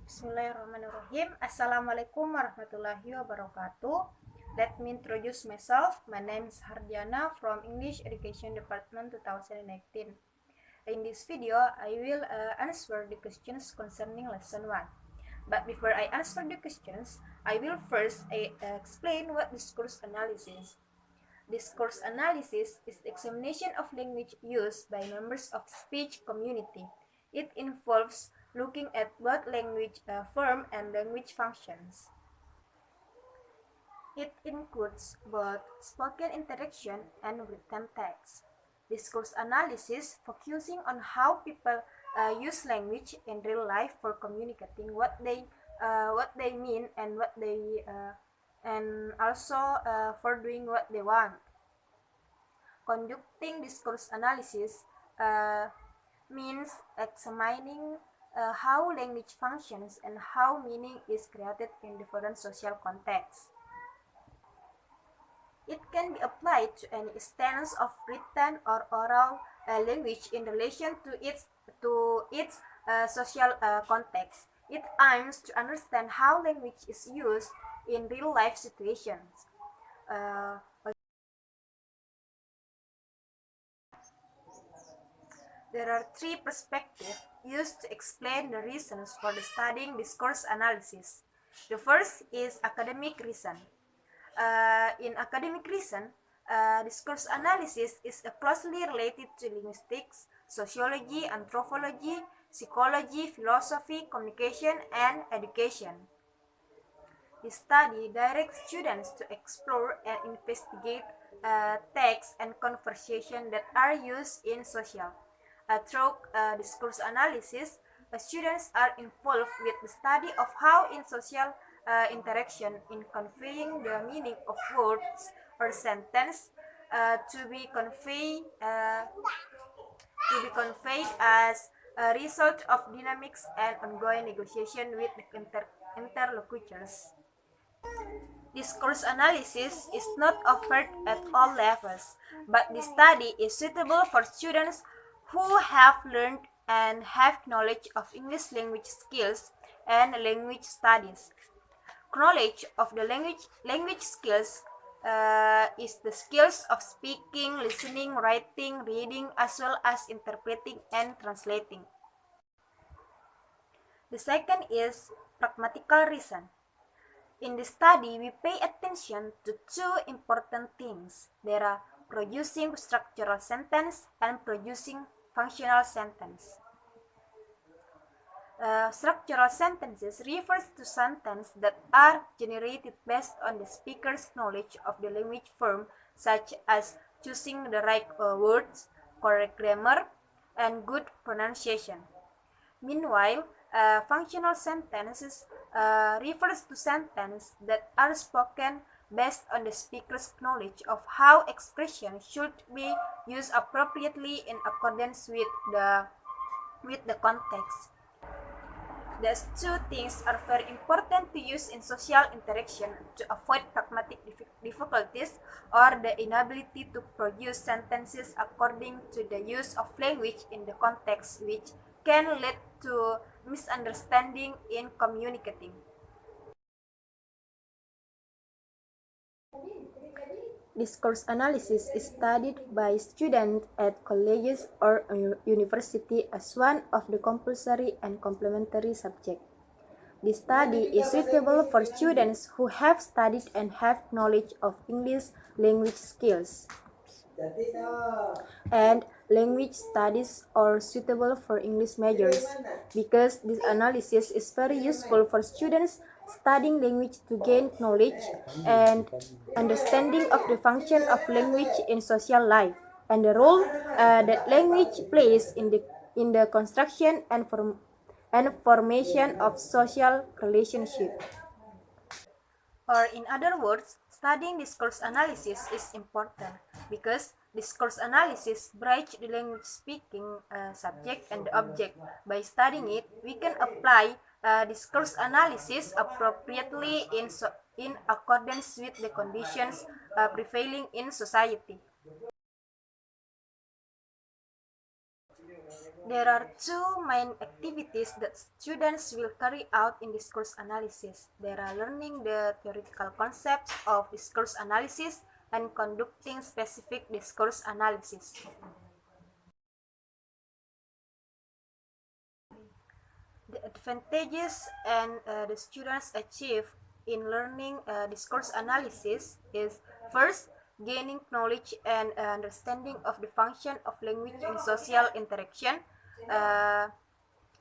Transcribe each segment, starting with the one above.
Bismillahirrahmanirrahim. Assalamualaikum warahmatullahi wabarakatuh. Let me introduce myself. My name is Hardiana from English Education Department 2019. In this video, I will answer the questions concerning lesson 1. But before I answer the questions, I will first explain what discourse analysis. Discourse analysis is the examination of language used by members of speech community. It involves looking at both language form and language functions. It includes both spoken interaction and written text. Discourse analysis focusing on how people use language in real life for communicating what they mean and and also for doing what they want. Conducting discourse analysis means examining how language functions and how meaning is created in different social contexts. It can be applied to any instance of written or oral language in relation to its social context. It aims to understand how language is used in real-life situations. There are three perspectives used to explain the reasons for the studying discourse analysis. The first is academic reason. In academic reason, discourse analysis is closely related to linguistics, sociology, anthropology, psychology, philosophy, communication, and education. The study directs students to explore and investigate texts and conversation that are used in social. Through discourse analysis, students are involved with the study of how in social interaction in conveying the meaning of words or sentence to be conveyed as a result of dynamics and ongoing negotiation with the interlocutors. Discourse analysis is not offered at all levels, but the study is suitable for students who have learned and have knowledge of English language skills and language studies. Knowledge of the language skills is the skills of speaking, listening, writing, reading, as well as interpreting and translating. The second is pragmatical reason. In the study, we pay attention to two important things. There are producing structural sentence and producing functional sentence. Structural sentences refers to sentences that are generated based on the speaker's knowledge of the language form, such as choosing the right words, correct grammar, and good pronunciation. Meanwhile, functional sentences refers to sentences that are spoken based on the speaker's knowledge of how expression should be used appropriately in accordance with the context. These two things are very important to use in social interaction to avoid pragmatic difficulties or the inability to produce sentences according to the use of language in the context, which can lead to misunderstanding in communicating. Discourse analysis is studied by students at colleges or university as one of the compulsory and complementary subjects. The study is suitable for students who have studied and have knowledge of English language skills. And language studies are suitable for English majors because this analysis is very useful for students studying language to gain knowledge and understanding of the function of language in social life and the role that language plays in the construction and formation of social relationships. Or in other words, studying discourse analysis is important because discourse analysis bridges the language speaking subject and the object. By studying it, we can apply discourse analysis appropriately in accordance with the conditions prevailing in society. There are two main activities that students will carry out in discourse analysis. They are learning the theoretical concepts of discourse analysis and conducting specific discourse analysis. The advantages and the students achieve in learning discourse analysis is first, gaining knowledge and understanding of the function of language in social interaction. Uh,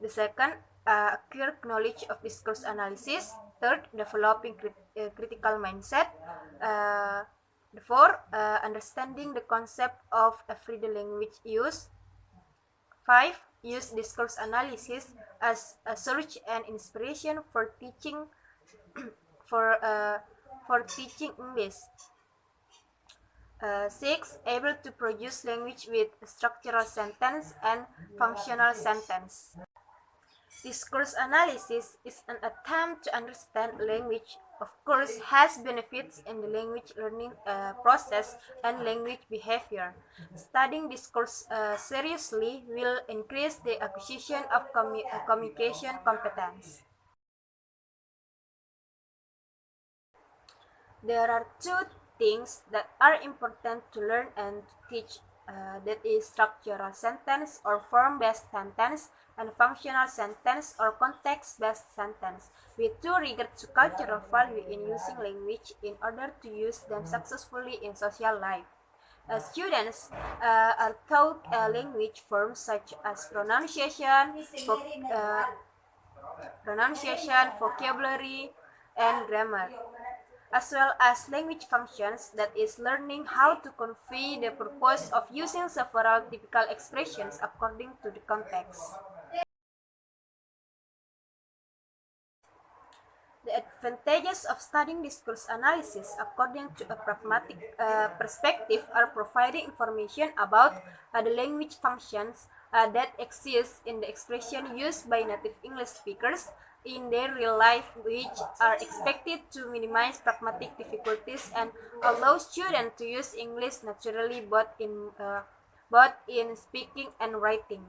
the second, acquire knowledge of discourse analysis. Third, developing critical mindset. Uh, the fourth, understanding the concept of everyday language use. 5. Use discourse analysis as a source and inspiration for uh, for teaching English. 6. Able to produce language with structural sentence and functional sentence. Discourse analysis is an attempt to understand language. Of course, has benefits in the language learning process and language behavior. Studying discourse seriously will increase the acquisition of communication competence. There are two things that are important to learn and to teach. That is structural sentence or form-based sentence and functional sentence or context-based sentence, with due regard to cultural value in using language in order to use them successfully in social life. Students are taught language forms such as pronunciation, vocabulary, and grammar, as well as language functions, that is, learning how to convey the purpose of using several typical expressions according to the context. The advantages of studying discourse analysis according to a pragmatic perspective are providing information about the language functions that exist in the expression used by native English speakers in their real life, which are expected to minimize pragmatic difficulties and allow students to use English naturally both in speaking and writing.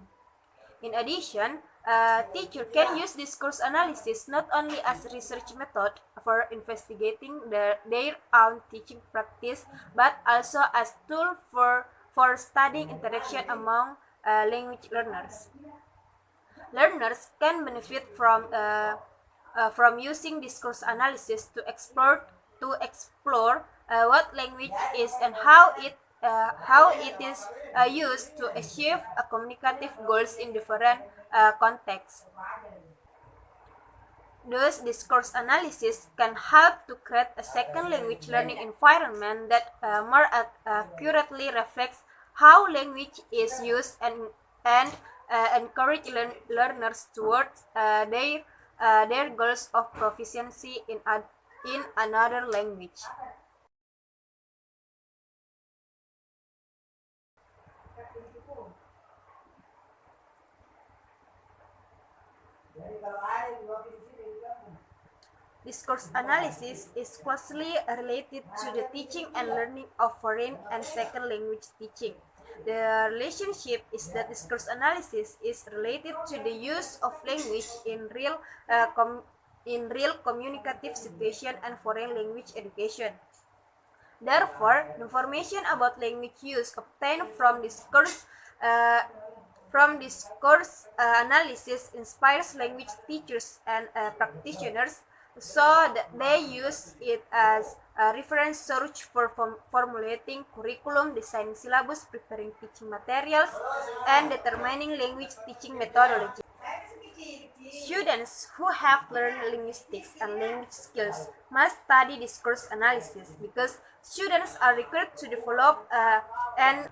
In addition, a teacher can use discourse analysis not only as a research method for investigating their own teaching practice, but also as tool for studying interaction among language learners. Learners can benefit from using discourse analysis to explore what language is and how it is used to achieve communicative goals in different contexts. Thus, discourse analysis can help to create a second language learning environment that more accurately reflects how language is used and encourage learners towards their goals of proficiency in another language. Discourse analysis is closely related to the teaching and learning of foreign and second language teaching. The relationship is that discourse analysis is related to the use of language in real communicative situation and foreign language education. Therefore, information about language use obtained uh, from discourse analysis inspires language teachers and practitioners so that they use it as a reference source for formulating curriculum, designing syllabus, preparing teaching materials, and determining language teaching methodology. Students who have learned linguistics and language skills must study discourse analysis because students are required to develop and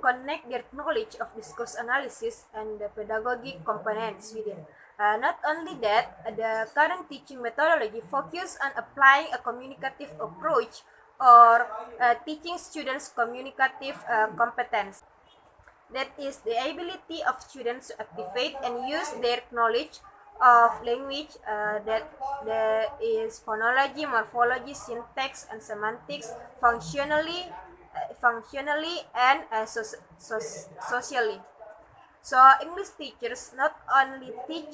connect their knowledge of discourse analysis and the pedagogic components within. Not only that, the current teaching methodology focuses on applying a communicative approach or teaching students communicative competence. That is the ability of students to activate and use their knowledge of language that is phonology, morphology, syntax, and semantics functionally and socially. So English teachers not only teach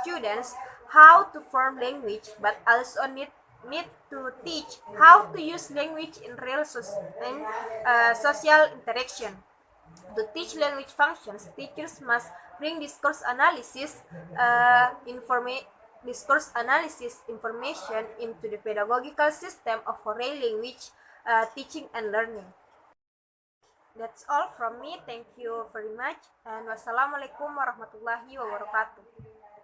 students how to form language, but also need to teach how to use language in social interaction. To teach language functions, teachers must bring discourse analysis information into the pedagogical system of foreign language teaching and learning. That's all from me. Thank you very much. And wassalamualaikum warahmatullahi wabarakatuh.